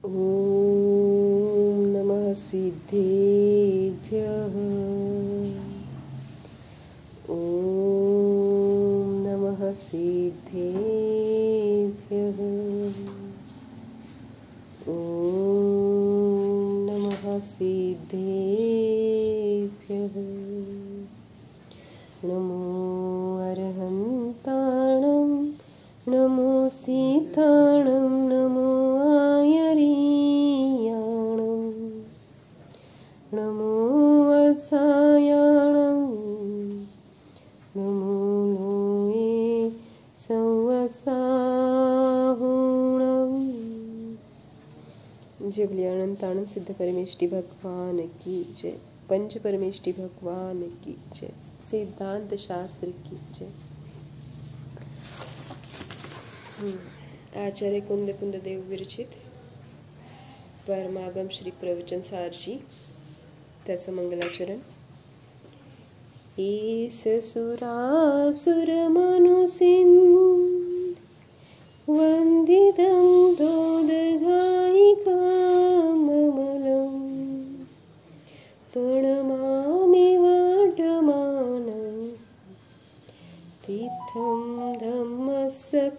ॐ नमः सिद्धेभ्यः। ॐ नमः सिद्धेभ्यः। ॐ नमः सिद्धेभ्यः। नमो अरहन्ताणं नमो सीताणं नमो आयरीयाणं नमो वत्सायाणं नमो लोये संवसाहुणं। जय बोलिए अनंतानंद सिद्ध परमेष्टि भगवान की जय। पंच परमेष्टि भगवान की जय। सिद्धांत शास्त्र की जय। आचार्य कुंद कुंद देव विरचित परमागम श्री प्रवचन सारजी त्याचं मंगलाचरण। ईस सुरासुर मनुसिंद वंदितं दोदघायिकाममलं प्रणमामि वर्धमानं तीर्थं धम्मसकर्तारं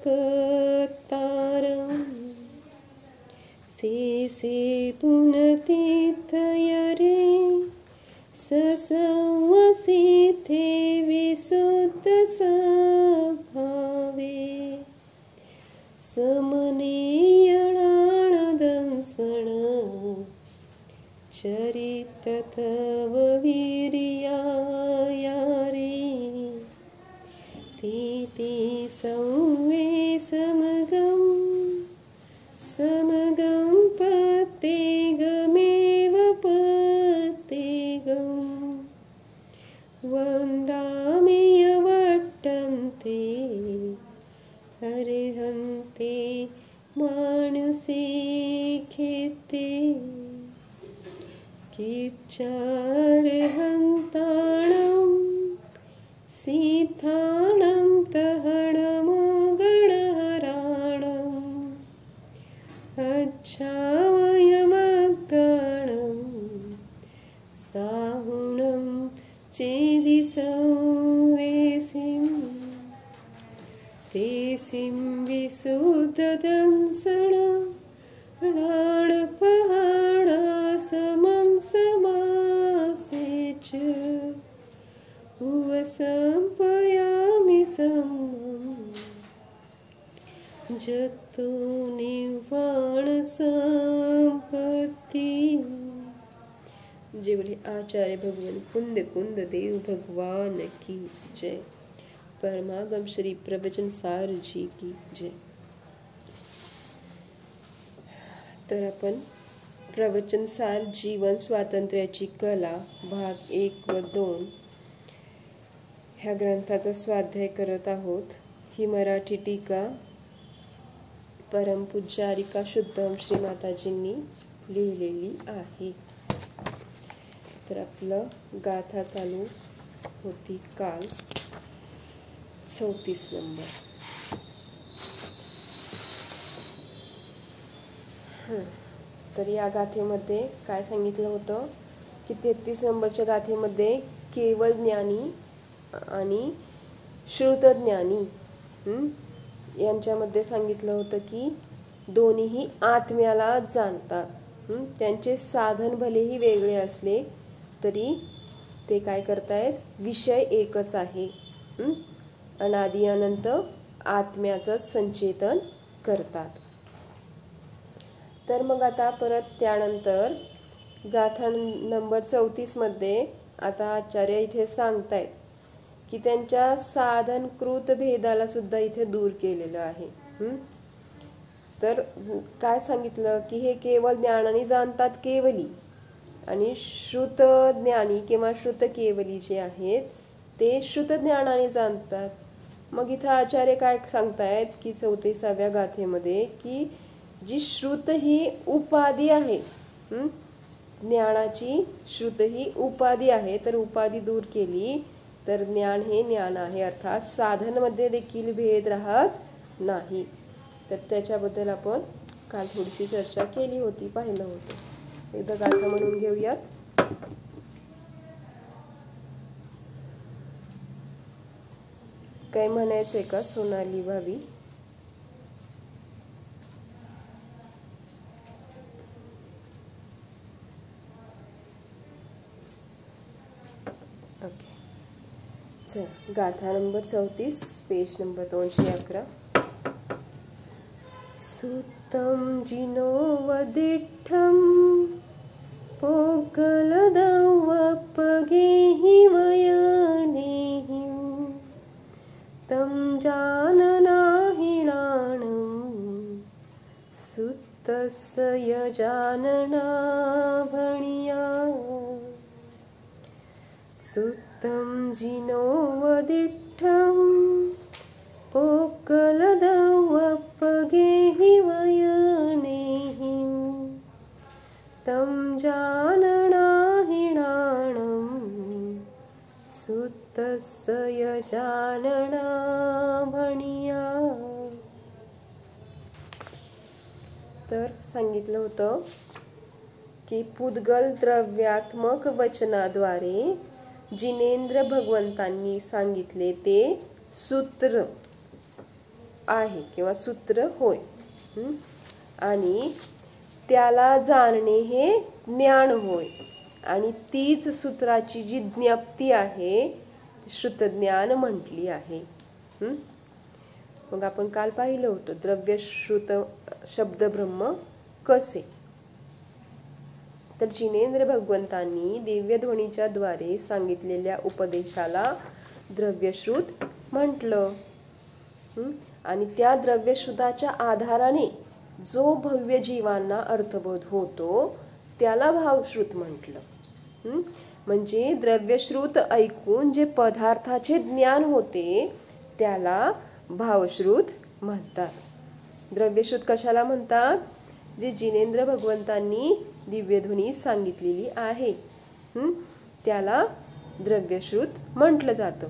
शेषे पुनतीर्थयरे ससंवसिते विशुद्धस्वभावे समनेयणानदंसण चरिततव वीर्यायारे तीति संवे समगं पत्तेगमेव पत्तेगं वन्दामि यवट्टन्ते हरिहन्ते मानुषे खेते किच्चारहन्ताणं सीताणं तहणमोगणहराणम् अच्छावयमग्गणं साहुणं चेदि संवेसिं तेसिं विशुद्धदंसणाणपहाणसमं समासे च उपसंपयामि समं जतो निर्वाण संपत्ति। जय बोले आचार्य भगवान कुंद कुंद देव भगवान की जय। परमागम श्री प्रवचन सार जी की जय। तर आपण प्रवचन सार जीवन स्वातंत्र्याची कला भाग 1 व 2 ह्या ग्रंथाचा स्वाध्याय करत आहोत। ही मराठी टीका परमपूज्य आरिका शुद्धम श्री माताजींनी लिहिलेली आहे। तर आपलं गाथा चालू होती काल 34 नंबर। तर या गाथेमध्ये काय सांगितलं होतं की 33 नंबरच्या गाथेमध्ये केवळ ज्ञानी आणि श्रुतज्ञानी यांच्यामध्ये सांगितलं होतं की दोन्हीही आत्म्याला जाणतात। त्यांचे साधन भलेही वेगळे असले तरी ते काय करतायत, विषय एकच आहे। अनादि अनंत आत्म्याचं संचेतन करतात। तर मग आता परत त्यानंतर गाथा नंबर 34 मध्ये आता आचार्य इथे सांगतायत की त्यांच्या साधनकृत भेदाला सुद्धा इथे दूर केलेलं आहे। तर काय सांगितलं की हे केवळ ज्ञानाने जाणतात केवली, आणि श्रुत ज्ञानी किंवा श्रुत केवली जे आहेत ते श्रुत ज्ञानाने जाणतात। मग इथं आचार्य काय सांगतायत की 34व्या गाथेमध्ये की जी श्रुत ही उपाधी आहे, ज्ञानाची श्रुत ही उपाधी आहे, तर उपाधी दूर केली तर ज्ञान हे ज्ञान आहे, अर्थात साधन मध्ये देखील भेद राहत नाही। तर त्याच्याबद्दल आपण काल थोडीशी चर्चा केली होती, पाहिलं होतं. एकदा गाथा म्हणून घेऊयात. काय म्हणायचंय का सोनाली भाभी? ओके, चल गाथा नंबर 34, पेज नंबर 211. सुत्तं जिनो वदिष्ठं पोकलदवपगेहि वयनेहिं तं जाननाहिणानं सुतस्य यजानना भणिया. सुत्तं जिनो वदिष्ठं पोकलदवपगेहि वयनेहिं तं जाननाहिणानं सुतस्य यजानना भणिया. तर सांगितलं होतं की पुद्गल द्रव्यात्मक वचनाद्वारे जिनेंद्र भगवंतांनी सांगितले ते सूत्र आहे किंवा सूत्र होय. आणि त्याला जाणणे हे ज्ञान होय. आणि तीच सूत्राची जी ज्ञप्ती आहे श्रुतज्ञान म्हटली आहे. मग आपण काल पाहिलं होतं द्रव्य श्रुत शब्द ब्रह्म कसे. तर जिनेंद्र भगवंतांनी दिव्यध्वनीच्या द्वारे सांगितलेल्या उपदेशाला द्रव्यश्रुत म्हटलं. आणि त्या द्रव्यश्रुताच्या आधाराने जो भव्य जीवांना अर्थबोध होतो त्याला भावश्रुत म्हटलं. म्हणजे द्रव्यश्रुत ऐकून जे पदार्थाचे ज्ञान होते त्याला भावश्रुत म्हणतात. द्रव्यश्रुत कशाला म्हणतात? जे जिनेंद्र भगवंतांनी दिव्यध्वनी सांगितलेली आहे त्याला द्रव्यश्रुत म्हटलं जातं.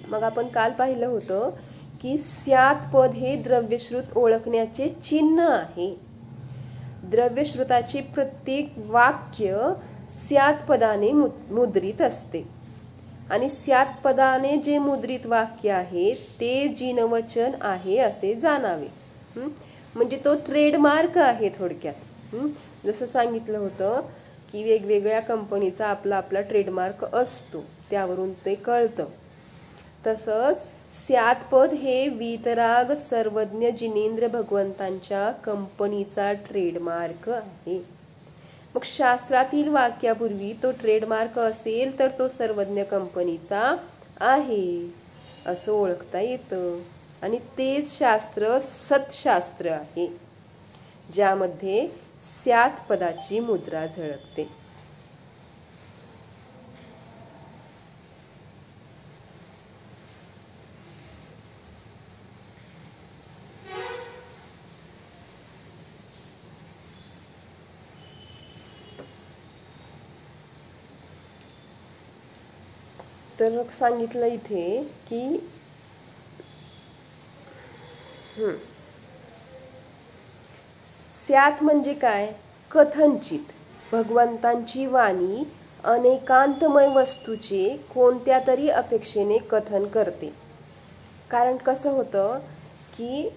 मग आपण काल पाहिलं होतं की स्यात् पद हे द्रव्यश्रुत ओळखण्याचे चिन्ह आहे. द्रव्यश्रुताचे प्रत्येक वाक्य स्यात् पदाने मुद्रित असते. आणि स्यात् पदाने जे मुद्रित वाक्य आहे ते जिनवचन आहे असे जाणावे. म्हणजे तो ट्रेडमार्क आहे थोडक्यात. जसं सांगितलं होतं की वेगवेगळ्या कंपनीचा आपला आपला ट्रेडमार्क असतो, त्यावरून ते कळतं. तसंच स्यात् पद हे वीतराग सर्वज्ञ जिनेंद्र भगवंतांच्या कंपनीचा ट्रेडमार्क आहे. मग शास्त्रातील वाक्यापूर्वी तो ट्रेडमार्क असेल तर तो सर्वज्ञ कंपनीचा आहे असं ओळखता येतं. आणि तेच शास्त्र सत्शास्त्र आहे ज्यामध्ये स्यात् पदाची मुद्रा झळकते. तर सांगितलं इथे की स्यात् म्हणजे काय? कथनचित भगवंतांची वाणी अनेकांतमय वस्तूचे कोणत्या तरी अपेक्षेने कथन करते. कारण कसं होतं की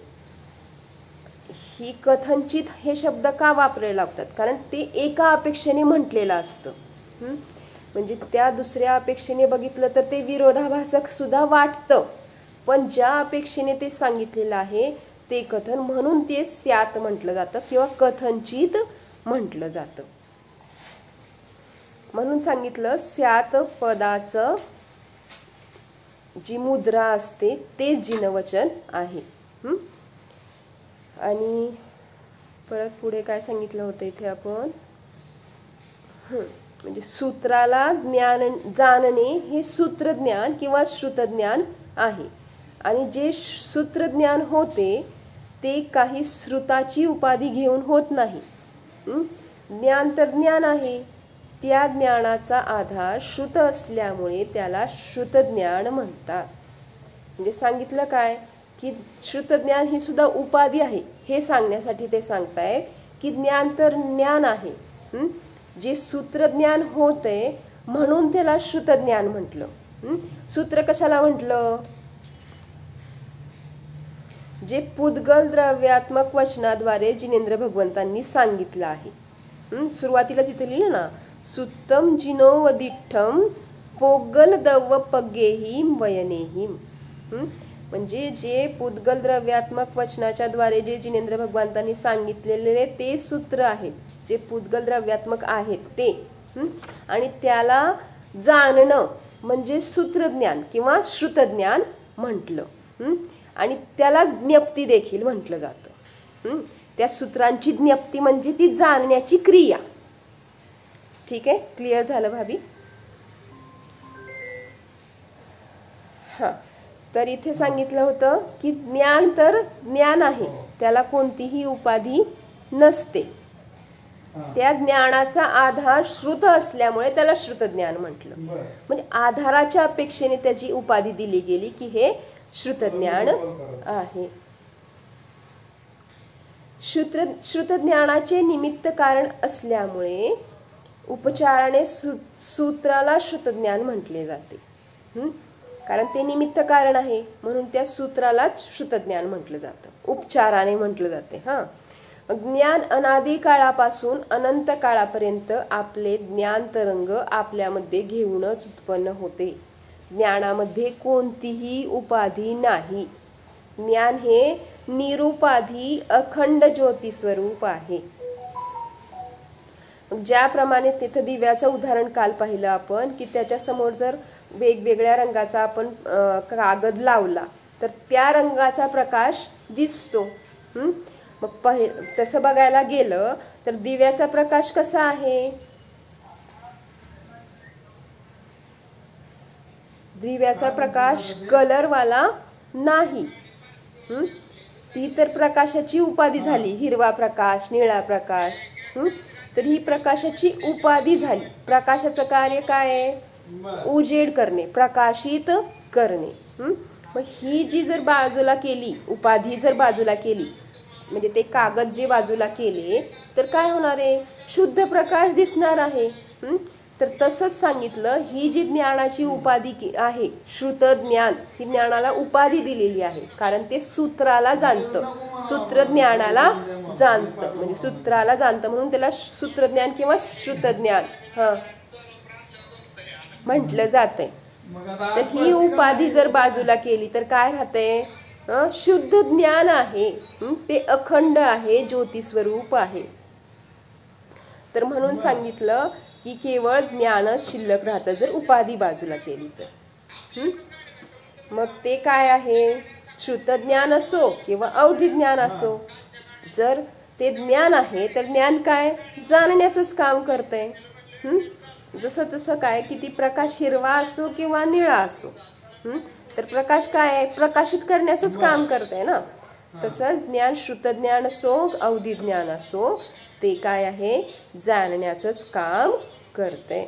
ही कथनचित हे शब्द का वापरायला लागतात? कारण ते एका अपेक्षेने म्हटलेलं असतं. म्हणजे त्या दुसऱ्या अपेक्षेने बघितलं तर ते विरोधाभासक सुद्धा वाटतं, पण ज्या अपेक्षेने ते सांगितलेलं आहे ते कथन, म्हणून ते स्यात् म्हटलं जातं किंवा कथनचित म्हटलं जातं. म्हणून सांगितलं स्यात् पदाचं जी मुद्रा असते ते जिनवचन आहे. आणि परत पुढे काय सांगितलं होतं इथे आपण? म्हणजे सूत्राला ज्ञान जाणणे हे सूत्रज्ञान किंवा श्रुतज्ञान आहे. आणि जे सूत्रज्ञान होते ते काही श्रुताची उपाधी घेऊन होत नाही. ज्ञान तर ज्ञान आहे, त्या ज्ञानाचा आधार श्रुत असल्यामुळे त्याला श्रुतज्ञान म्हणतात. म्हणजे सांगितलं काय की श्रुतज्ञान ही सुद्धा उपाधी आहे हे सांगण्यासाठी ते सांगतायत की ज्ञान तर ज्ञान आहे, जे सूत्रज्ञान होतंय म्हणून त्याला श्रुतज्ञान म्हटलं. सूत्र कशाला म्हटलं? जे पुद्गल द्रव्यात्मक वचनाद्वारे जिनेंद्र भगवंतांनी सांगितलं आहे. सुरुवातीलाच इथे लिहिलं ना, सुत्तम जिनो वदिठ्ठम पोगल दव पगेहिम वयनेहिम. म्हणजे जे पुद्गल द्रव्यात्मक वचनाच्या द्वारे जे जिनेंद्र भगवंतांनी सांगितलेले ते सूत्र आहेत, जे पुद्गल द्रव्यात्मक आहेत ते, आणि त्याला जाणणं म्हणजे सूत्रज्ञान किंवा श्रुतज्ञान म्हटलं. आणि त्यालाच ज्ञप्ती देखील म्हटलं जातं. त्या सूत्रांची ज्ञप्ती म्हणजे ती जाणण्याची क्रिया. ठीक आहे, क्लिअर झालं भाभी? हा, तर इथे सांगितलं होतं की ज्ञान तर ज्ञान आहे, त्याला कोणतीही उपाधी नसते. त्या ज्ञानाचा आधार श्रुत असल्यामुळे त्याला श्रुतज्ञान म्हटलं. म्हणजे आधाराच्या अपेक्षेने त्याची उपाधी दिली गेली की हे श्रुतज्ञान आहे. श्रुतज्ञानाचे निमित्त कारण असल्यामुळे उपचाराने सूत्राला श्रुतज्ञान म्हटले जाते. कारण ते निमित्त कारण आहे म्हणून त्या सूत्रालाच श्रुतज्ञान म्हटलं जातं, उपचाराने म्हटलं जाते. ज्ञान अनादी काळापासून अनंत काळापर्यंत आपले ज्ञान तरंग आपल्यामध्ये घेऊनच उत्पन्न होते. ज्ञानामध्ये कोणतीही उपाधी नाही. ज्ञान हे निरुपाधी अखंड ज्योती स्वरूप आहे. ज्याप्रमाणे तिथं दिव्याचं उदाहरण काल पाहिलं आपण की त्याच्या समोर जर वेगवेगळ्या रंगाचा आपण कागद लावला तर त्या रंगाचा प्रकाश दिसतो. मग तसं बघायला गेलं तर दिव्याचा प्रकाश कसा आहे? दिव्याचा प्रकाश कलरवाला नाही. ती तर प्रकाशाची उपाधी झाली, हिरवा प्रकाश, निळा प्रकाश. तर ही प्रकाशाची उपाधी झाली. प्रकाशाचं कार्य काय आहे? उजेड करणे, प्रकाशित करणे. मग ही जी जर बाजूला केली, उपाधी जर बाजूला केली, म्हणजे ते कागद जे बाजूला केले तर काय होणार आहे? शुद्ध प्रकाश दिसणार आहे. तर तसंच सांगितलं, ही जी ज्ञानाची उपाधी आहे श्रुत ज्ञान, ही ज्ञानाला उपाधी दिलेली आहे कारण ते सूत्राला जाणतं, सूत्र ज्ञानाला जाणतं, म्हणजे सूत्राला जाणतं म्हणून त्याला सूत्रज्ञान किंवा श्रुतज्ञान म्हटलं जातंय. तर ही उपाधी जर बाजूला केली तर काय राहतंय? शुद्ध ज्ञान आहे, ते अखंड आहे, ज्योती स्वरूप आहे. तर म्हणून सांगितलं की केवळ ज्ञानच शिल्लक राहतं जर उपाधी बाजूला केली तर. मग ते काय आहे? श्रुतज्ञान असो किंवा अवधी असो, जर ते ज्ञान आहे तर ज्ञान काय? जाणण्याचंच काम करतंय. जसं तसं काय की ती प्रकाश हिरवा असो किंवा निळा असो, तर प्रकाश काय आहे? प्रकाशित करण्याचंच काम करतंय ना. तसंच ज्ञान श्रुतज्ञान असो अवधी ज्ञान असो, ते काय आहे? जाणण्याचंच काम करतंय.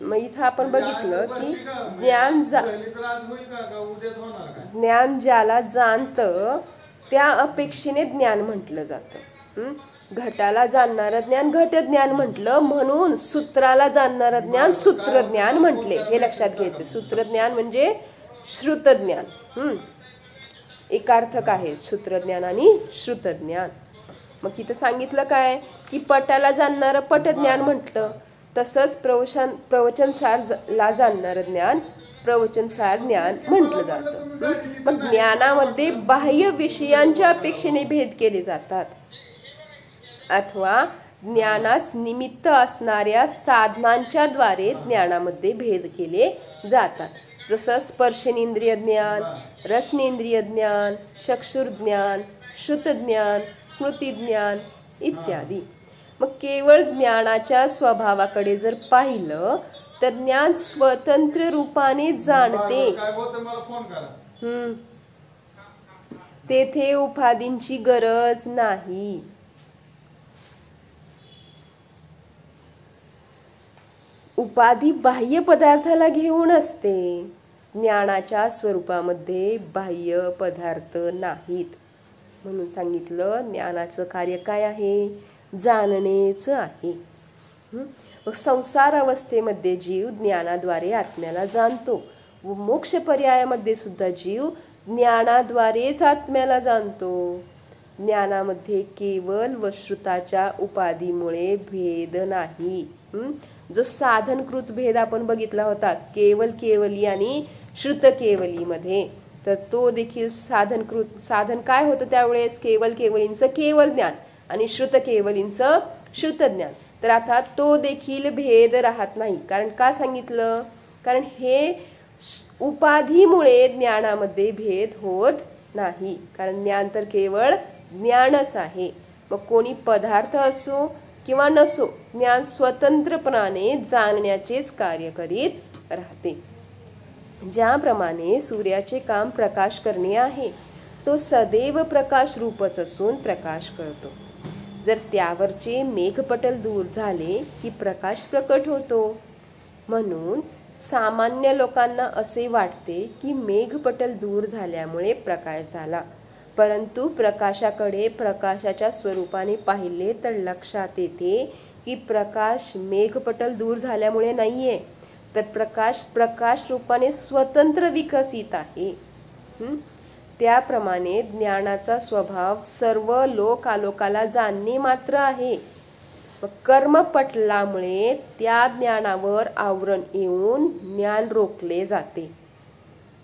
मग इथं आपण बघितलं की ज्ञान ज्याला जाणतं त्या अपेक्षेने ज्ञान म्हटलं जातं. घटाला जाणणारं ज्ञान घटज्ञान म्हटलं, म्हणून सूत्राला जाणणारं ज्ञान सूत्रज्ञान म्हटले. हे लक्षात घ्यायचं. सूत्रज्ञान म्हणजे श्रुतज्ञान, एकार्थक आहे सूत्रज्ञान आणि श्रुतज्ञान. मग इथं सांगितलं काय की पटाला जाणणारं पटज्ञान म्हटलं, तसंच प्रवचनसारला जाणणारं ज्ञान प्रवचनसार ज्ञान म्हटलं जातं. मग ज्ञानामध्ये बाह्य विषयांच्या अपेक्षेने भेद केले जातात अथवा ज्ञानास निमित्त असणाऱ्या साधनांच्या द्वारे ज्ञानामध्ये भेद केले जातात. जसं स्पर्शनेंद्रिय ज्ञान, रसनेंद्रिय ज्ञान, चक्षुर्ज्ञान, श्रुतज्ञान, स्मृतिज्ञान इत्यादी. मग केवळ ज्ञानाच्या स्वभावाकडे जर पाहिलं तर ज्ञान स्वतंत्र रूपाने जाणते. तेथे उपाधींची गरज नाही. उपाधी बाह्य पदार्थाला घेऊन असते. ज्ञानाच्या स्वरूपामध्ये बाह्य पदार्थ नाहीत. म्हणून सांगितलं ज्ञानाचं कार्य काय आहे, जाणणेच आहे. मग संसार अवस्थेमध्ये जीव ज्ञानाद्वारे आत्म्याला जाणतो व मोक्ष पर्यायामध्ये सुद्धा जीव ज्ञानाद्वारेच आत्म्याला जाणतो. ज्ञानामध्ये केवल व श्रुताच्या उपाधीमुळे भेद नाही. जो साधनकृत भेद आपण बघितला होता केवल केवली आणि श्रुत केवलीमध्ये, तर तो देखील साधन काय होतं त्यावेळेस, केवल केवलींचं केवल ज्ञान आणि श्रुत केवलींचं श्रुत ज्ञान. तर आता तो देखील भेद राहत नाही. कारण का सांगितलं, कारण हे उपाधीमुळे ज्ञानामध्ये भेद होत नाही. कारण ज्ञान तर केवळ ज्ञानच आहे. मग कोणी पदार्थ असो किंवा नसो, ज्ञान स्वतंत्रपणाने जाणण्याचेच कार्य करीत राहते. ज्याप्रमाणे सूर्याचे काम प्रकाश करणे आहे, तो सदैव प्रकाश रूपच असून प्रकाश करतो. जर त्यावरचे मेघपटल दूर झाले की प्रकाश प्रकट होतो. म्हणून सामान्य लोकांना असे वाटते की मेघपटल दूर झाल्यामुळे प्रकाश झाला, परंतु प्रकाशाकडे प्रकाशाच्या स्वरूपाने पाहिले तर लक्षात येते की प्रकाश मेघपटल दूर झाल्यामुळे नाहीये, तर प्रकाश रूपाने स्वतंत्र विकसित आहे. त्याप्रमाणे ज्ञानाचा स्वभाव सर्व लोकालोकाला जाणणे मात्र आहे. कर्मपटलामुळे त्या ज्ञानावर आवरण येऊन ज्ञान रोखले जाते.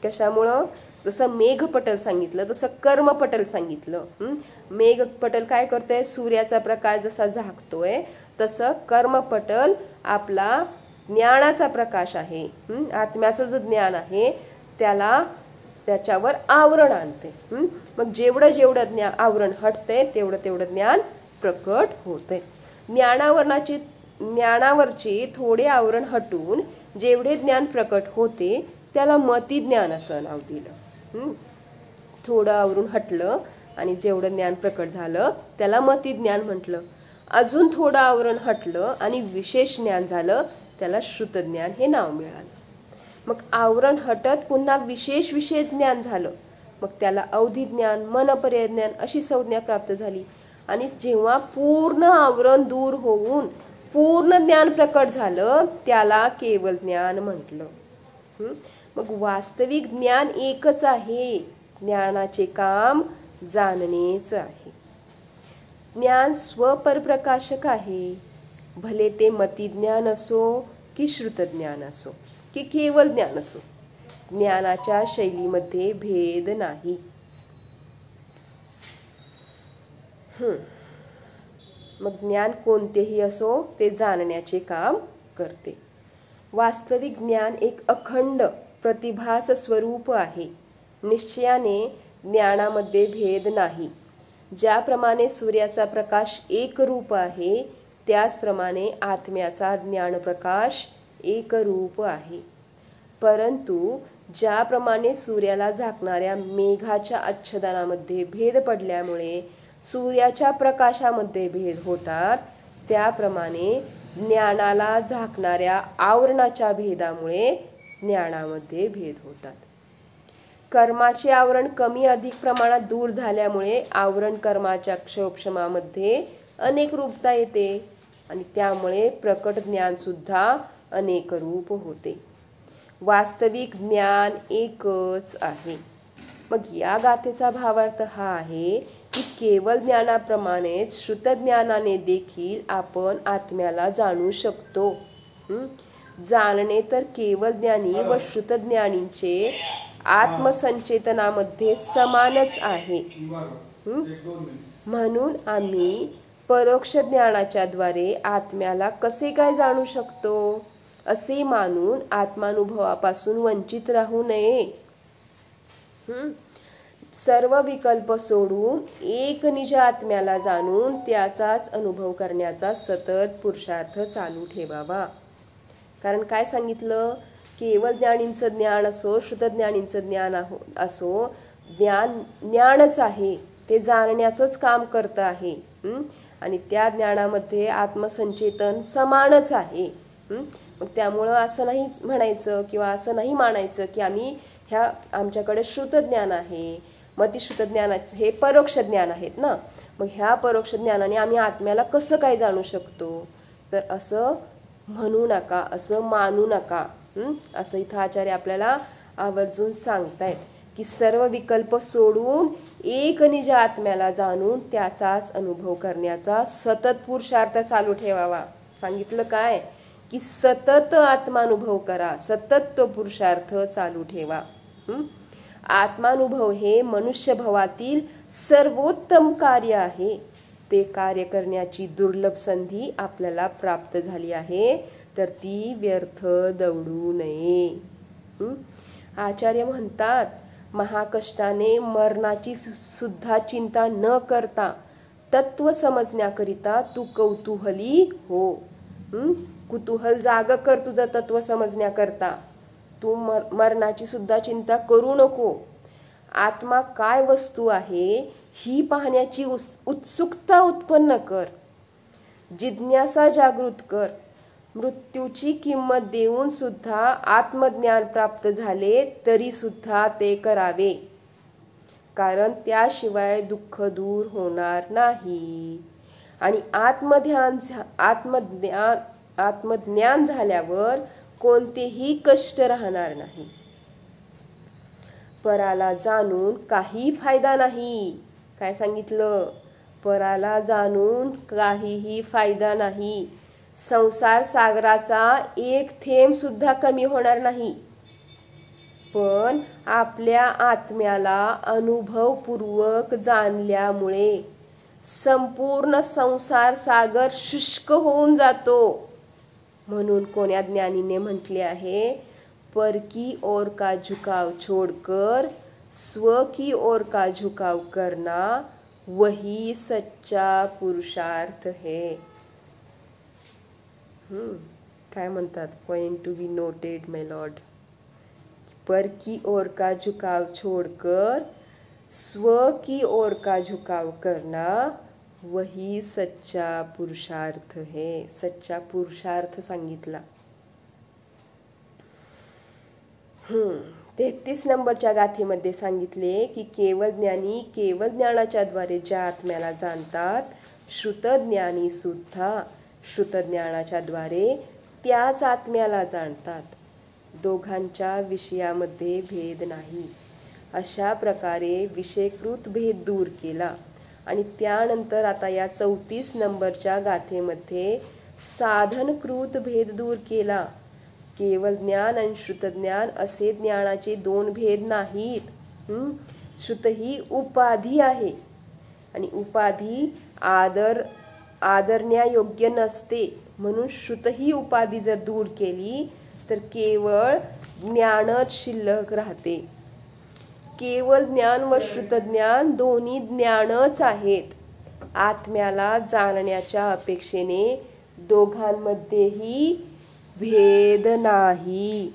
कशामुळं, जसं मेघपटल सांगितलं तसं कर्मपटल सांगितलं. मेघपटल काय करतोय, सूर्याचा प्रकाश जसा झाकतोय तसं कर्मपटल आपला ज्ञानाचा प्रकाश आहे. आत्म्याचं जे ज्ञान आहे त्याच्यावर आवरण आणते. मग जेवढं आवरण हटते तेवढं ज्ञान प्रकट होते. ज्ञानावरचे थोडे आवरण हटून जेवढे ज्ञान प्रकट होते त्याला मती ज्ञान असं नाव दिलं. थोडं आवरण हटलं आणि जेवढं ज्ञान प्रकट झालं त्याला मती ज्ञान म्हटलं. अजून थोडं आवरण हटलं आणि विशेष ज्ञान झालं त्याला श्रुत ज्ञान हे नाव मिळालं. मग आवरण हटत पुन्हा विशेष ज्ञान झालं, मग त्याला अवधी ज्ञान, मनपर्याय ज्ञान अशी संज्ञा प्राप्त झाली. आणि जेव्हा पूर्ण आवरण दूर होऊन पूर्ण ज्ञान प्रकट झालं त्याला केवल ज्ञान म्हटलं. मग वास्तविक ज्ञान एकच आहे. ज्ञानाचे काम जाणणेच आहे. ज्ञान स्वपरप्रकाशक आहे. भले ते मती ज्ञान असो की श्रुत ज्ञान असो की केवल ज्ञान असो, ज्ञानाच्या शैलीमध्ये भेद नाही. मग ज्ञान कोणतेही असो ते जाणण्याचे काम करते. वास्तविक ज्ञान एक अखंड प्रतिभास स्वरूप आहे. निश्चयाने ज्ञानामध्ये भेद नाही. ज्याप्रमाणे सूर्याचा प्रकाश एक रूप आहे त्याचप्रमाणे आत्म्याचा ज्ञानप्रकाश एक रूप आहे. परंतु ज्याप्रमाणे सूर्याला झाकणाऱ्या मेघाच्या आच्छादनामध्ये भेद पडल्यामुळे सूर्याच्या प्रकाशामध्ये भेद होतात, त्याप्रमाणे ज्ञानाला झाकणाऱ्या आवरणाच्या भेदामुळे ज्ञानामध्ये भेद होतात. कर्माचे आवरण कमी अधिक प्रमाणात दूर झाल्यामुळे आवरण कर्माच्या क्षोभक्षमामध्ये अनेक रूपता येते आणि त्यामुळे प्रकट ज्ञान सुद्धा अनेक रूप होते. वास्तविक ज्ञान एकच आहे. मग या गाथेचा भावार्थ हा आहे की केवळ ज्ञानाप्रमाणेच श्रुत ज्ञानाने देखील आपण आत्म्याला जाणू शकतो. जाणणे तर केवळ ज्ञानी व श्रुत ज्ञानींचे आत्मसंचेतनामध्ये समानच आहे. म्हणून आम्ही परोक्ष ज्ञानाच्या द्वारे आत्म्याला कसे काय जाणू शकतो असे मानून आत्मानुभवापासून वंचित राहू नये. सर्व विकल्प सोडून एक निज आत्म्याला जाणून त्याचाच अनुभव करण्याचा सतत पुरुषार्थ चालू ठेवावा. कारण काय सांगितलं, केवळ ज्ञानींचं ज्ञान असो श्रुत ज्ञानींचं ज्ञान असो, ज्ञानच आहे, ते जाणण्याचंच काम करत आहे. आणि त्या ज्ञानामध्ये आत्मसंचेतन समानच आहे. मग त्यामुळं असं नाही म्हणायचं किंवा असं नाही मानायचं की आम्ही आमच्याकडे श्रुतज्ञान आहे, मग ती श्रुतज्ञानाचे हे परोक्ष ज्ञान आहेत ना, मग ह्या परोक्ष ज्ञानाने आम्ही आत्म्याला कसं काय जाणू शकतो, तर असं म्हणू नका, असं मानू नका. असं इथं आचार्य आपल्याला आवर्जून सांगतायत की सर्व विकल्प सोडून एक निज आत्म्याला जाणून त्याचाच अनुभव करण्याचा सतत पुरुषार्थ चालू ठेवावा. सांगितलं काय की सतत आत्मानुभव करा, सतत तो पुरुषार्थ चालू ठेवा. आत्मानुभव हे मनुष्यभवातील सर्वोत्तम कार्य आहे. ते कार्य करण्याची दुर्लभ संधी आपल्याला प्राप्त झाली आहे, तर ती व्यर्थ दौडू नये. आचार्य म्हणतात, महाकष्टाने मरणाची सुद्धा चिंता न करता तत्व समजण्याकरिता तू कौतूहली हो. कुतूहल जाग कर तुझं तत्व समजण्याकरता. तू मरणाची सुद्धा चिंता करू नको. आत्मा काय वस्तू आहे ही पाहण्याची उत्सुकता उत्पन्न कर. जिज्ञासा जागृत कर. मृत्यूची किंमत देऊन सुद्धा आत्मज्ञान प्राप्त झाले तरी सुद्धा ते करावे, कारण त्याशिवाय दुःख दूर होणार नाही. आणि आत्मज्ञान झाल्यावर कोणतेही कष्ट राहणार नाही. पराला जाणून काही फायदा नाही. काय सांगितलं? पराला जाणून काहीही फायदा नाही. संसार सागराचा एक थेंब सुद्धा कमी होणार नाही. पण आपल्या आत्म्याला अनुभवपूर्वक जाणल्यामुळे संपूर्ण संसार सागर शुष्क होऊन जातो. म्हणून कोण्या ज्ञानीने म्हटले आहे, पर की ओर का झुकाव छोड़कर स्व की ओर का झुकाव करना वही सच्चा पुरुषार्थ है. काय म्हणतात? Point to be noted my lord. पर की ओर का झुकाव छोड़कर स्व की ओर का झुकाव करना वही सच्चा पुरुषार्थ है. सच्चा पुरुषार्थ सांगितला. 33 नंबरच्या गाथेमध्ये सांगितले की केवळ ज्ञानी केवळ ज्ञानाच्या द्वारे ज्या आत्म्याला जाणतात, श्रुतज्ञानी सुद्धा श्रुतज्ञानाच्या द्वारे त्याच आत्म्याला जाणतात. दोघांच्या विषयामध्ये भेद नाही. अशा प्रकारे विषयकृत भेद दूर केला. आणि त्यानंतर आता या 34 नंबरच्या गाथेमध्ये साधनकृत भेद दूर केला. केवळ ज्ञान आणि श्रुतज्ञान असे ज्ञानाचे दोन भेद नाहीत. श्रुत ही उपाधी आहे आणि उपाधी आदरण्यायोग्य नसते. म्हणून श्रुत ही उपाधी जर दूर केली तर केवळ ज्ञानच शिल्लक राहते. केवळ ज्ञान व श्रुतज्ञान दोन्ही ज्ञानच आहेत. आत्म्याला जाणण्याच्या अपेक्षेने दोघांमध्येही भेद नाही.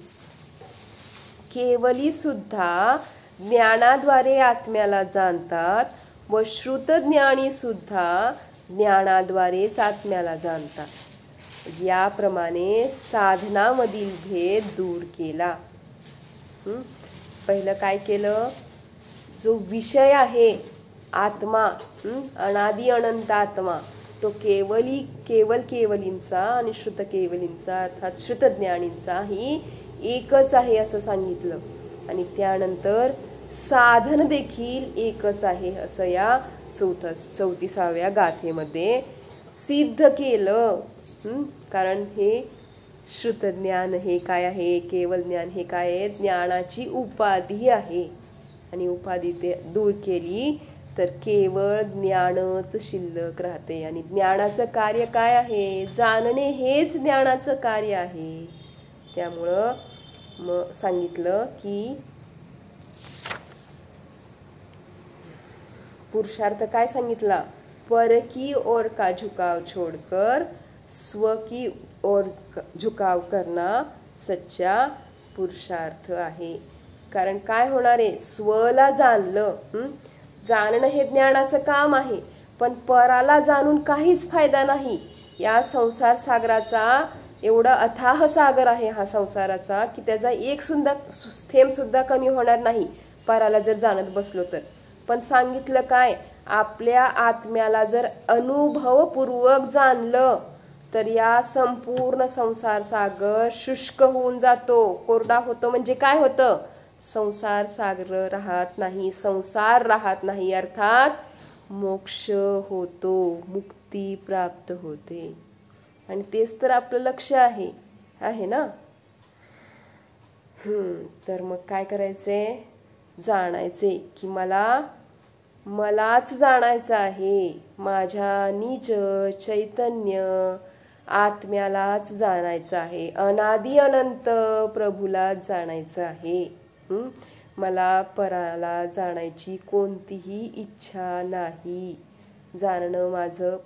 केवली सुद्धा ज्ञानाद्वारे आत्म्याला जाणतात व श्रुतज्ञानी सुद्धा ज्ञानाद्वारेच आत्म्याला जाणतात. याप्रमाणे साधनामधील भेद दूर केला. पहिलं काय केलं? जो विषय आहे आत्मा, अनादि अनंत आत्मा, तो केवल केवलींचा आणि श्रुत केवलींचा अर्थात श्रुतज्ञानींचा ही एकच आहे असं सांगितलं. आणि त्यानंतर साधन देखील एकच आहे असं या 34व्या गाथेमध्ये सिद्ध केलं. कारण हे श्रुतज्ञान हे काय आहे, केवळ ज्ञान हे काय आहे? ज्ञानाची उपाधी आहे. आणि उपाधी ते दूर केली तर केवळ ज्ञानच शिल्लक राहते. आणि ज्ञानाचं कार्य काय आहे? जाणणे हेच ज्ञानाचं कार्य आहे. त्यामुळं मग सांगितलं की पुरुषार्थ काय सांगितला? पर की ओर का झुकाव छोड़कर स्व की ओर झुकाव करना सच्चा पुरुषार्थ आहे. कारण काय होणार आहे? स्वला जाणलं. जाणणं हे ज्ञानाचं काम आहे, पण पराला जाणून काहीच फायदा नाही. या संसार सागराचा एवढा अथाह सागर आहे हा संसाराचा की त्याचा एक सुद्धा थेंब सुद्धा कमी होणार नाही पराला जर जाणत बसलो तर. पण सांगितलं काय, आपल्या आत्म्याला जर अनुभवपूर्वक जाणलं तर या संपूर्ण संसार सागर शुष्क होऊन जातो, कोरडा होतो. म्हणजे काय होतं, संसार सागर राहत नाही, संसार राहत नाही, अर्थात मोक्ष होतो, मुक्ती प्राप्त होते. आणि तेच तर आपलं लक्ष आहे ना. तर मग काय करायचंय, जाणायचे की मलाच जाणायचं आहे, माझ्या निज चैतन्य आत्म्यालाच जाणायचं आहे, अनादि अनंत प्रभूलाच जाणायचं आहे. मला पराला जाणायची कोणतीही इच्छा नाही.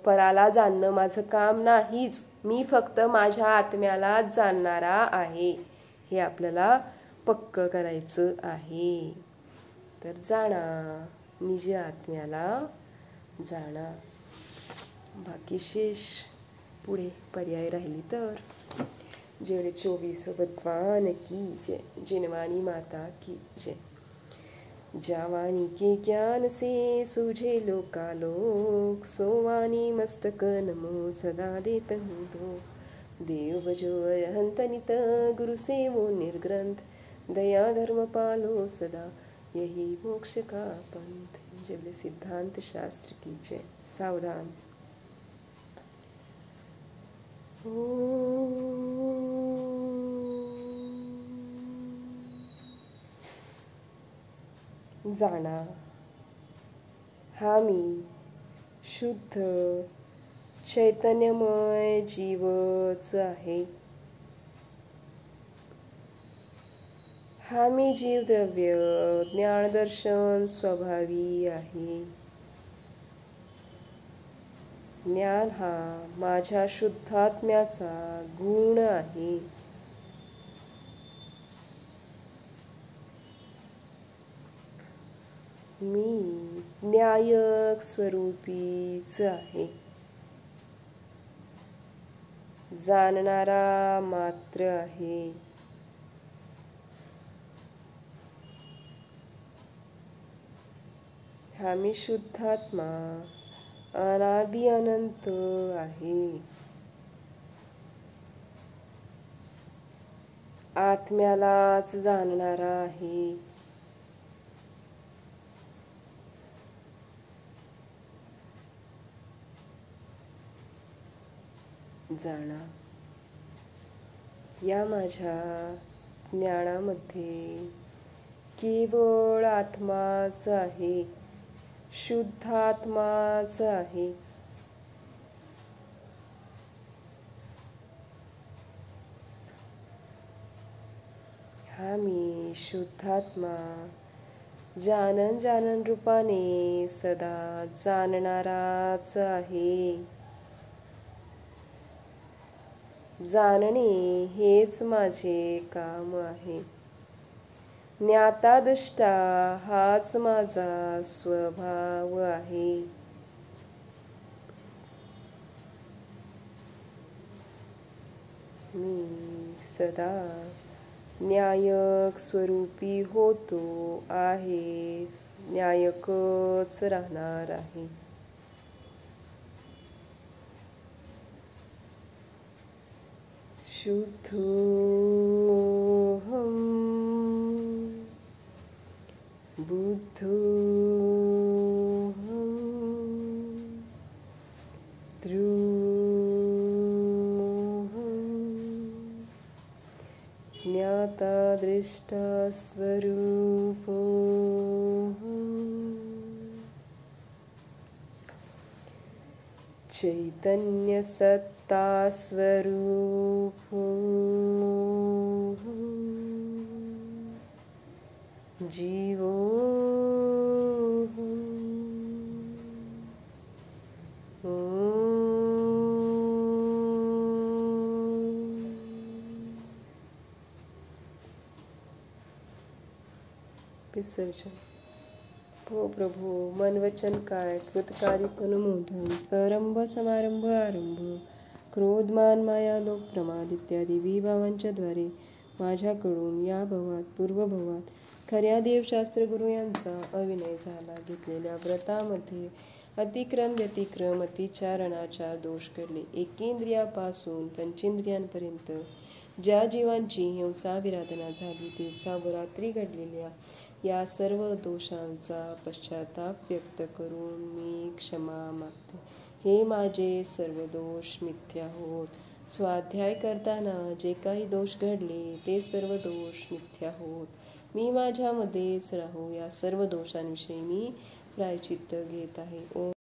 पराला जाणणं माझं काम नाहीच. मी फक्त माझ्या आत्म्यालाच जाणणारा आहे, हे आपल्याला पक्क करायचं आहे. तर जाणा, निज आत्म्याला जाणा. बाकी शेष पुढे पर्याय राहिली तर. जेणे 24 भगवान की जय, जिनवानी माता की जय. जावानी के ज्ञान से सूझे लोकालोक, सोवानी मस्तक नमो सदा देत हूँ. देव बजो अरहंत नित, गुरु सेवो निर्ग्रंथ, दया धर्म पालो सदा, यही मोक्ष का पंथ. जय सिद्धांत शास्त्र की जय. सावधान. जाणा, हा मी शुद्ध चैतन्यमय जीवच आहे. हा मी जीवद्रव्य ज्ञानदर्शन स्वभावी आहे. ज्ञान हा माझ्या शुद्धात्म्याचा गुण आहे. मी न्यायक स्वरूपीच आहे. जाणणारा मात्र आहे. हा मी शुद्धात्मा अनादि अनंत आहे. आत्म्यालाच जाणणारा आहे. जाणा, या माझ्या ज्ञानामध्ये केवळ आत्माच आहे, शुद्धात्माच आहे. हा मी शुद्धात्मा जानन रूपाने सदा जाणणाराच आहे. जाणणे हेच माझे काम आहे. ज्ञाता दृष्टा हाच माझा स्वभाव आहे. मी सदा न्यायक स्वरूपी होतो आहे, न्यायकच राहणार आहे. शुद्धोऽहं बुद्धोऽहं त्र्योऽहं ज्ञाता दृष्टा स्वरूपोऽहं चैतन्य सत्ता स्वरूपोऽहं जीवोऽहं. विसर्जन. हो प्रभू, मन वचन काय कृतकारी अनुमोदन, सरंभ समारंभ आरंभ क्रोध, मान, माया, लोभ, प्रमाद इत्यादी विभावांच्या द्वारे माझ्याकडून या भवात पूर्वभवात खऱ्या देवशास्त्र गुरु यांचा अविनय झाला. घेतलेल्या व्रतामध्ये अतिक्रम व्यतिक्रम अतिचारणाचा दोष घडले. एकेंद्रियापासून पंचेंद्रियांपर्यंत ज्या जीवांची हिंसाविराधना झाली, दिवसा व रात्री घडलेल्या या सर्व दोषांचा पश्चाताप व्यक्त करून मी क्षमा मागते. हे माझे सर्व दोष मिथ्या होत. स्वाध्याय करताना जे काही दोष घडले ते सर्व दोष मिथ्या होत. मी माझ्यामध्येच राहू या सर्व दोषांविषयी मी प्रायश्चित्त घेत आहे.